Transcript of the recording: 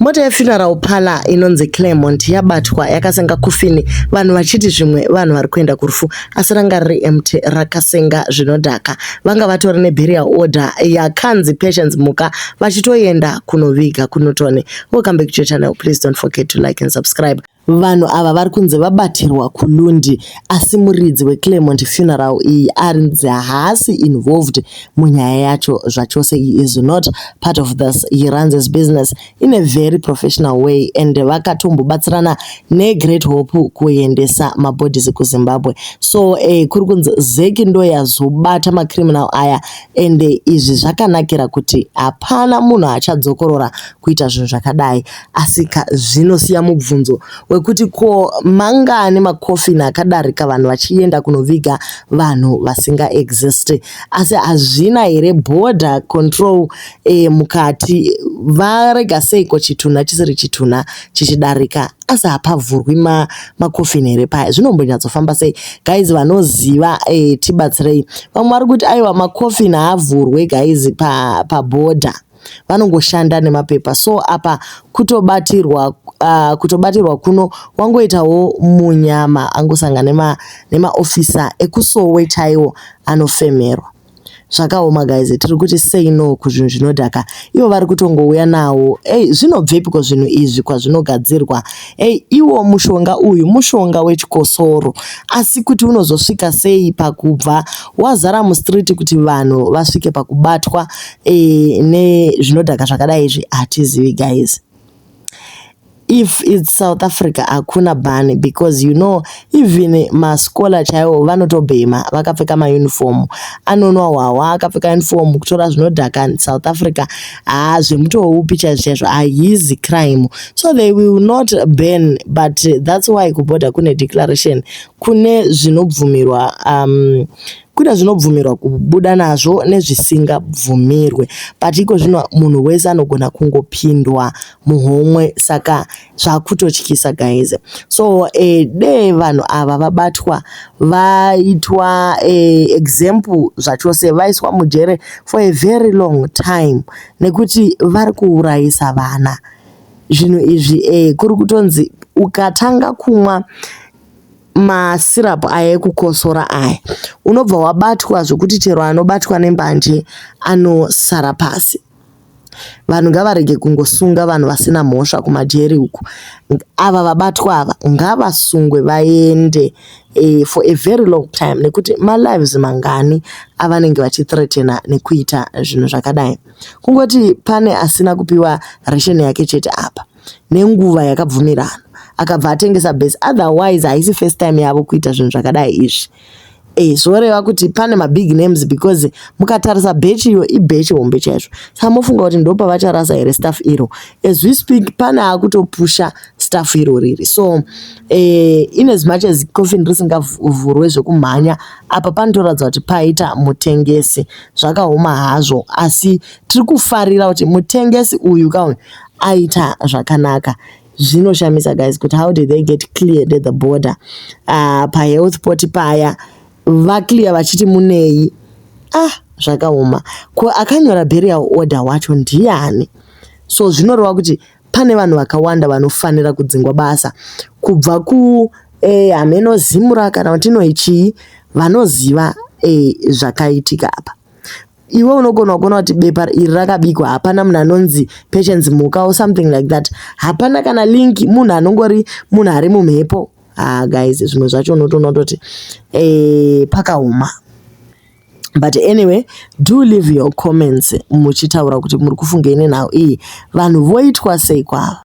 Mota yefuneral parlor inonzi Claremont yabatwa yakasenga kufini vanhu vachiti zvimwe vanhu vari kuenda kurufu asi ranga riri empty rakasenga zvinodhaka. Vanga vatori neburial order yakanzi Patience Muka vachitoenda kunoviga kunotone. Welcome back to your channel. Please don't forget to like and subscribe. Vanhu ava vari kunze vabatirwa kuLundi asi muridzi weClaremont funeral iyi arinzi haasi involved munyaya yacho zvachose. He is not part of this. He runs his business in a very professional way and vakatombobatsirana neGreat Hope kuendesa mabodies kuZimbabwe. So kuri kunzi Zeki ndo yazobata macriminal aya and izvi zvakanakira kuti hapana munhu achadzokorora kuita zvinhu zvakadai. Asika zvinosiya mubvunzo wekuti ko mangani makofini akadarika vanhu vachienda kunoviga vanhu vasinga exist, asi hazvina here border control mukati varega seiko chituna chisiri chituna chichidarika asi hapavhurwi makofini here paya. Zvinombonyatsofamba sei guys? Vanoziva tibatsirei. Vamwe vari kuti aiwa makofini haavhurwe guys paborder vanongoshanda nemapepa. So apa kutobatirwa kuno wangoitawo munyama angosangana nemaofisa ekusowe chaiwo anofemerwa. Zvakaoma guys, tiri kuti say no kuzvinhu zvinodhaka. Ivo vari kutongouya nawo zvinobvepiko zvinhu izvi kwazvinogadzirwa? Iwo mushonga uyu mushonga wechikosoro, asi kuti unozosvika sei pakubva wazara mustreet kuti vanhu vasvike pakubatwa nezvinodhaka zvakadai izvi hatizivi guys. If it's South Africa hakuna bani, because you know even maskola chaiwo vanotobhema vakapfeka mauniform. Anonwa hwawa akapfeka uniform kutora zvinodhaka South Africa zvemutoupi chaizvo haizi crime, so they will not ban. But that's why kuborder kune declaration, kune zvinobvumirwa kuna zvinobvumirwa kubuda nazvo nezvisingabvumirwe. But iko zvino munhu wese anogona kungopindwa muhomwe, saka zvakutotyisa guys. So vanhu ava vabatwa vaitwa example zvachose, vaiswa mujere for a very long time nekuti vari kuurayisa vana. Zvinhu izvi kuri kutonzi ukatanga kumwa masirapu aya ekukosora aya unobva wabatwa zvokuti chero anobatwa nembanje anosara pasi. Vanhu ngavarege kungosunga vanhu vasina mhosva kumajeri uku. Ava vabatwa ava ngavasungwe vaende for a very long time nekuti malives mangani avanenge vachithreatena nekuita zvinhu zvakadai. Kungoti pane asina kupiwa ration yake chete apa nenguva yakabvumirana akabva atengesa base, otherwise haisi first time yavo kuita zvinhu zvakadai izvi. Zvoreva kuti pane mabig names, because mukatarisa bechi iyo ibechi hombe chaizvo. Saka mofunga kuti ndopa vacharasa here staff iro. As we speak pane akutopusha staff iro riri. So in as much as coffin risingavhurwe zvekumhanya, apa panotoratidza kuti paita mutengesi. Zvakaoma hazvo, asi tiri kufarira kuti mutengesi uyu kauyu aita zvakanaka. Zvinoshamisa guys kuti how did they get cleared at the border pahealth port paya vaclear vachiti munei. Zvakaoma. Akanyora burial order wacho ndiani? So zvinoreva kuti pane vanhu vakawanda vanofanira kudzingwa basa, kubva Hamenozimura kana kuti inoichii, vanoziva zvakaitika apa. Iwe unogona kuona kuti bepa iri rakabikwa hapana munhu anonzi Patience Muka or something like that. Hapana kana link, munhu anongori munhu ari mumhepo. Guys, zvimwe zvacho unotoona kuti pakaoma. But anyway, do leave your comments muchitaura kuti muri kufungei nenhau iyi, vanhu voitwa sei kwavo.